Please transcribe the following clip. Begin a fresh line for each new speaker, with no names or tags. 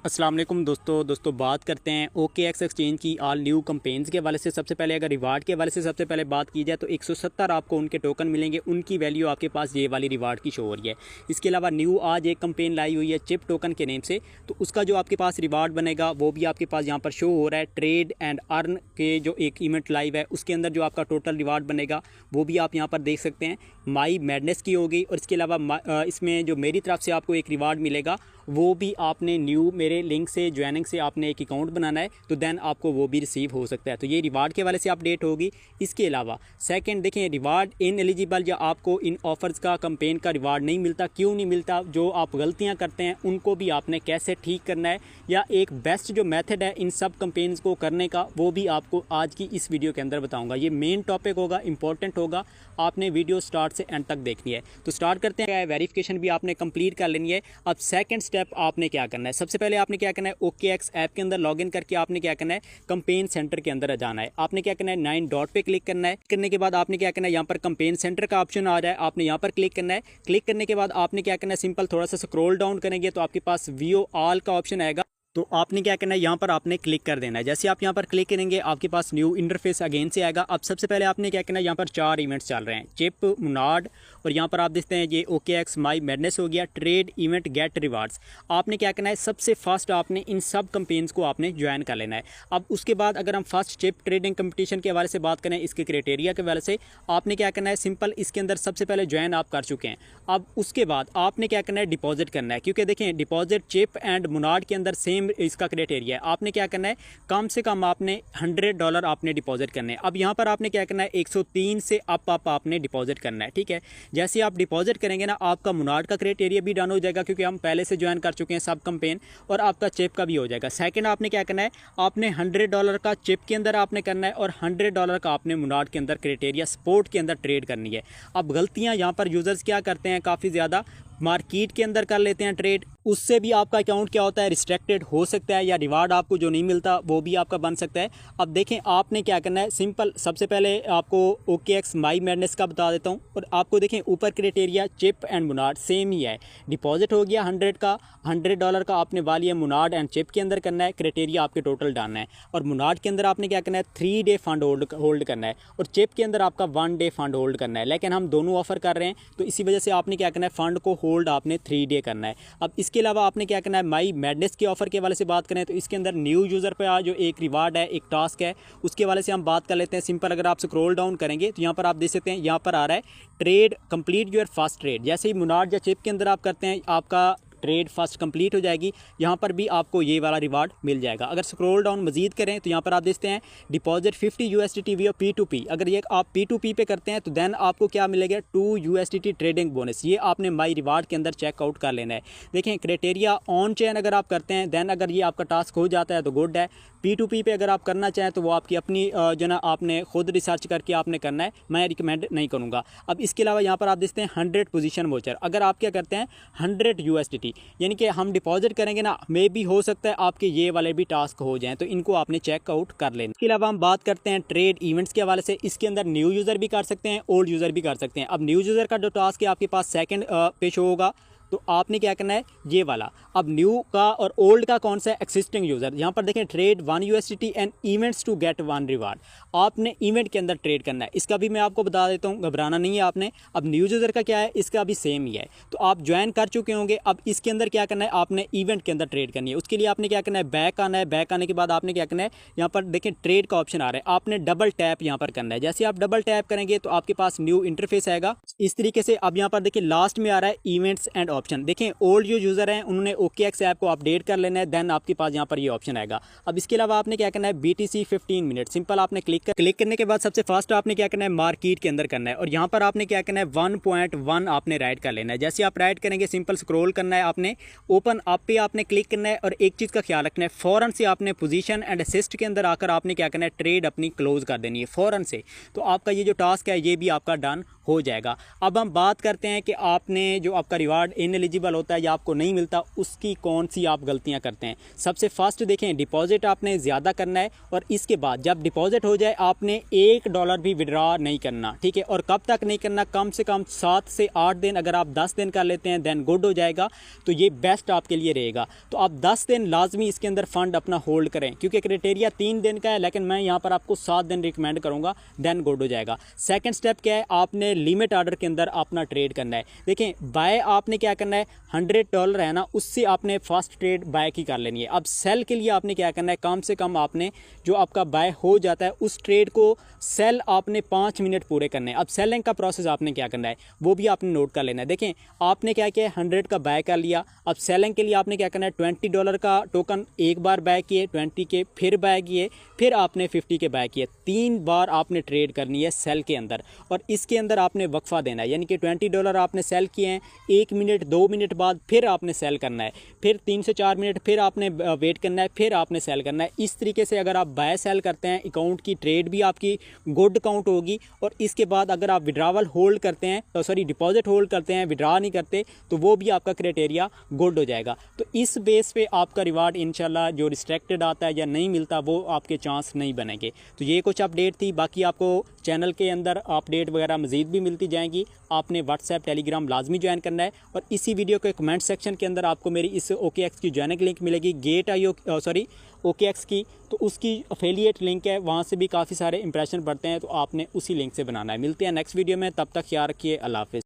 अस्सलाम वालेकुम दोस्तों बात करते हैं OKX एक्सचेंज की ऑल न्यू कंपेन्स के हवाले से। सबसे पहले अगर रिवार्ड के हवाले से सबसे पहले बात की जाए तो 170 आपको उनके टोकन मिलेंगे, उनकी वैल्यू आपके पास ये वाली रिवार्ड की शो हो रही है। इसके अलावा न्यू आज एक कंपेन लाई हुई है चिप टोकन के नेम से, तो उसका जो आपके पास रिवार्ड बनेगा वो भी आपके पास यहाँ पर शो हो रहा है। ट्रेड एंड अर्न के जो एक इवेंट लाइव है उसके अंदर जो आपका टोटल रिवार्ड बनेगा वो भी आप यहाँ पर देख सकते हैं। माई मैडनेस की होगी और इसके अलावा इसमें जो मेरी तरफ से आपको एक रिवार्ड मिलेगा वो भी आपने न्यू मेरे लिंक से ज्वाइनिंग से आपने एक अकाउंट बनाना है तो देन आपको वो भी रिसीव हो सकता है। तो ये रिवार्ड के वाले से अपडेट होगी। इसके अलावा सेकंड देखें, रिवार्ड इन एलिजिबल या आपको इन ऑफर्स का कंपेन का रिवार्ड नहीं मिलता। क्यों नहीं मिलता? जो आप गलतियां करते हैं उनको भी आपने कैसे ठीक करना है या एक बेस्ट जो मेथड है इन सब कंपेन्स को करने का वो भी आपको आज की इस वीडियो के अंदर बताऊँगा। ये मेन टॉपिक होगा, इंपॉर्टेंट होगा, आपने वीडियो स्टार्ट से एंड तक देखनी है। तो स्टार्ट करते हैं। वेरिफिकेशन भी आपने कंप्लीट कर लेनी है। अब सेकंड स्टेप आपने क्या करना है, सबसे पहले आपने क्या करना है OKX ऐप के अंदर लॉगिन करके आपने क्या करना है कंपेन सेंटर के अंदर जाना है। आपने क्या करना है 9 डॉट पे क्लिक करना है। करने के बाद आपने क्या करना है यहाँ पर कंपेन सेंटर का ऑप्शन आ रहा है, आपने यहाँ पर क्लिक करना है। क्लिक करने के बाद आपने क्या करना है सिंपल थोड़ा सा स्क्रॉल डाउन करेंगे तो आपके पास व्यू ऑल का ऑप्शन आएगा। तो आपने क्या करना है यहाँ पर आपने क्लिक कर देना है। जैसे आप यहाँ पर क्लिक करेंगे आपके पास न्यू इंटरफेस अगेन से आएगा। अब सबसे पहले आपने क्या करना है, यहाँ पर 4 इवेंट्स चल रहे हैं, चिप, मुनाड और यहाँ पर आप देखते हैं ये OKX माई मैडनेस हो गया, ट्रेड इवेंट गेट रिवार्ड्स। आपने क्या करना है सबसे फर्स्ट आपने इन सब कंपेन्स को आपने ज्वाइन कर लेना है। अब उसके बाद अगर हम फर्स्ट चिप ट्रेडिंग कंपटीशन के हवाले से बात करें, इसके क्राइटेरिया के हवाले से आपने क्या करना है सिंपल इसके अंदर सबसे पहले ज्वाइन आप कर चुके हैं। अब उसके बाद आपने क्या करना है डिपॉजिट करना है, क्योंकि देखें डिपॉजिट चिप एंड मुनाड के अंदर सेम इसका क्राइटेरिया है। आपने क्या करना है कम से कम आपने $100 आपने डिपॉजिट करने हैं। अब यहाँ पर आपने क्या करना है 103 से अप आपने डिपॉजिट करना है, ठीक है। जैसे आप डिपॉजिट करेंगे ना आपका मुनाड का क्राइटेरिया भी डन हो जाएगा, क्योंकि हम पहले से ज्वाइन कर चुके हैं सब कंपेन, और आपका चिप का भी हो जाएगा। सेकंड आपने क्या करना है आपने $100 का चिप के अंदर आपने करना है और $100 का आपने मुनाड के अंदर क्राइटेरिया स्पोर्ट के अंदर ट्रेड करनी है। अब गलतियाँ यहाँ पर यूजर्स क्या करते हैं, काफ़ी ज़्यादा मार्केट के अंदर कर लेते हैं ट्रेड, उससे भी आपका अकाउंट क्या होता है रिस्ट्रिक्टेड हो सकता है या रिवार्ड आपको जो नहीं मिलता वो भी आपका बन सकता है। अब देखें आपने क्या करना है सिंपल सबसे पहले आपको OKX माई मैडनेस का बता देता हूं, और आपको देखें ऊपर क्राइटेरिया चिप एंड मुनाड सेम ही है। डिपॉजिट हो गया $100 का आपने वाली है मुनाड एंड चिप के अंदर करना है, क्राइटेरिया आपके टोटल डालना है। और मुनाड के अंदर आपने क्या करना है 3 डे फंड होल्ड करना है, और चिप के अंदर आपका 1 डे फंड होल्ड करना है। लेकिन हम दोनों ऑफर कर रहे हैं तो इसी वजह से आपने क्या करना है फंड को होल्ड आपने 3 डे करना है। अब इसके अलावा आपने क्या करना है माई मैडनेस के ऑफर के वाले से बात करें तो इसके अंदर न्यू यूज़र पे जो एक रिवार्ड है, एक टास्क है, उसके वाले से हम बात कर लेते हैं। सिंपल अगर आप स्क्रॉल डाउन करेंगे तो यहाँ पर आप देख सकते हैं यहाँ पर आ रहा है trade complete your first trade. जैसे ही मुनाड या चिप के अंदर आप करते हैं आपका ट्रेड फर्स्ट कंप्लीट हो जाएगी, यहाँ पर भी आपको ये वाला रिवार्ड मिल जाएगा। अगर स्क्रॉल डाउन मजीद करें तो यहाँ पर आप देखते हैं डिपॉजिट 50 USDT वी P2P। अगर ये आप P2P पे करते हैं तो देन आपको क्या मिलेगा 2 USDT ट्रेडिंग बोनस। ये आपने माई रिवार्ड के अंदर चेकआउट कर लेना है। देखें क्राइटेरिया ऑन चेन अगर आप करते हैं देन अगर ये आपका टास्क हो जाता है तो गुड है। P2P पे अगर आप करना चाहें तो वो आपकी अपनी जो ना आपने खुद रिसर्च करके आपने करना है, मैं रिकमेंड नहीं करूँगा। अब इसके अलावा यहाँ पर आप देखते हैं 100 पोजीशन वोचर। अगर आप क्या करते हैं 100 USDT यानी कि हम डिपॉजिट करेंगे ना, मे भी हो सकता है आपके ये वाले भी टास्क हो जाएं, तो इनको आपने चेकआउट कर लेना। इसके अलावा हम बात करते हैं ट्रेड इवेंट्स के हवाले से। इसके अंदर न्यू यूज़र भी कर सकते हैं, ओल्ड यूज़र भी कर सकते हैं। अब न्यू यूज़र का जो टास्क है आपके पास सेकंड पे शो होगा, तो आपने क्या करना है ये वाला। अब न्यू का और ओल्ड का कौन सा है एक्सिस्टिंग यूज़र। यहाँ पर देखें trade 1 USDT and events to get 1 reward. आपने इवेंट के अंदर ट्रेड करना है, इसका भी मैं आपको बता देता हूँ, घबराना नहीं है आपने। अब न्यू यूज़र का क्या है, इसका भी सेम ही है। तो आप ज्वाइन कर चुके होंगे, अब इसके अंदर क्या करना है आपने इवेंट के अंदर ट्रेड करनी है। उसके लिए आपने क्या करना है बैक आना है। बैक आने के बाद आपने क्या करना है यहाँ पर देखें ट्रेड का ऑप्शन आ रहा है, आपने डबल टैप यहाँ पर करना है। जैसे आप डबल टैप करेंगे तो आपके पास न्यू इंटरफेस आएगा इस तरीके से। अब यहाँ पर देखिए लास्ट में आ रहा है इवेंट्स एंड ऑप्शन। देखें ओल्ड जो यूज़र हैं उन्होंने OKX ऐप को अपडेट कर लेना है, देन आपके पास यहाँ पर ये ऑप्शन आएगा। अब इसके अलावा आपने क्या करना है BTC 15 मिनट सिंपल आपने क्लिक करने के बाद सबसे फर्स्ट आपने क्या करना है मार्केट के अंदर करना है, और यहाँ पर आपने क्या करना है 1.1 आपने राइट कर लेना है। जैसे आप राइट करेंगे सिंपल स्क्रॉल करना है, आपने ओपन अप पे आपने क्लिक करना है, और एक चीज़ का ख्याल रखना है फ़ौरन से आपने पोजीशन एंड असिस्ट के अंदर आकर आपने क्या करना है ट्रेड अपनी क्लोज कर देनी है फ़ौरन से। तो आपका ये जो टास्क है ये भी आपका डन हो जाएगा। अब हम बात करते हैं कि आपने जो आपका रिवार्ड इनएलिजिबल होता है या आपको नहीं मिलता, उसकी कौन सी आप गलतियां करते हैं। सबसे फर्स्ट देखें, डिपॉजिट आपने ज़्यादा करना है और इसके बाद जब डिपॉजिट हो जाए आपने $1 भी विड्रॉ नहीं करना, ठीक है। और कब तक नहीं करना, कम से कम 7 से 8 दिन। अगर आप 10 दिन कर लेते हैं देन गुड हो जाएगा, तो ये बेस्ट आपके लिए रहेगा। तो आप 10 दिन लाजमी इसके अंदर फ़ंड अपना होल्ड करें, क्योंकि क्राइटेरिया 3 दिन का है, लेकिन मैं यहाँ पर आपको 7 दिन रिकमेंड करूँगा, देन गुड हो जाएगा। सेकंड स्टेप क्या है, आपने लिमिट ऑर्डर के अंदर अपना ट्रेड करना है। देखें, बाय आपने क्या करना है, $100 है ना, उससे आपने फर्स्ट ट्रेड बाय की कर लेनी है। अब सेल के लिए आपने क्या करना है, कम से कम आपने जो आपका बाय हो जाता है उस ट्रेड को सेल आपने 5 मिनट पूरे करने हैं। अब सेलिंग का प्रोसेस आपने क्या करना है वो भी आपने नोट कर लेना है। देखें, आपने क्या किया, 100 का बाय कर लिया। अब सेलिंग के लिए आपने क्या करना है, $20 का टोकन एक बार बाय किए, 20 के फिर बाय किए, फिर आपने 50 के बाय किए। 3 बार आपने ट्रेड करनी है सेल के अंदर, और इसके अंदर आपने वक्फा देना है, यानी कि $20 आपने सेल किए हैं, 1 मिनट 2 मिनट बाद फिर आपने सेल करना है, फिर 3 से 4 मिनट फिर आपने वेट करना है, फिर आपने सेल करना है। इस तरीके से अगर आप बाय सेल करते हैं, अकाउंट की ट्रेड भी आपकी गुड काउंट होगी। और इसके बाद अगर आप विड्रावल होल्ड करते हैं, तो सॉरी डिपॉजिट होल्ड करते हैं, विड्रा नहीं करते, तो वो भी आपका क्राइटेरिया गुड हो जाएगा। तो इस बेस पे आपका रिवार्ड इंशाल्लाह जो रिस्ट्रिक्टेड आता है या नहीं मिलता, वो आपके चांस नहीं बनेंगे। तो ये कुछ अपडेट थी, बाकी आपको चैनल के अंदर अपडेट वगैरह मज़ीद भी मिलती जाएंगी। आपने व्हाट्सएप टेलीग्राम लाजमी ज्वाइन करना है, और इसी वीडियो के कमेंट सेक्शन के अंदर आपको मेरी इस OKX की ज्वाइनिंग लिंक मिलेगी, OKX की, तो उसकी अफिलिएट लिंक है, वहाँ से भी काफ़ी सारे इंप्रेशन बढ़ते हैं, तो आपने उसी लिंक से बनाना है। मिलते हैं नेक्स्ट वीडियो में, तब तक ख्याल रखिए, अल्लाह हाफ़िज़।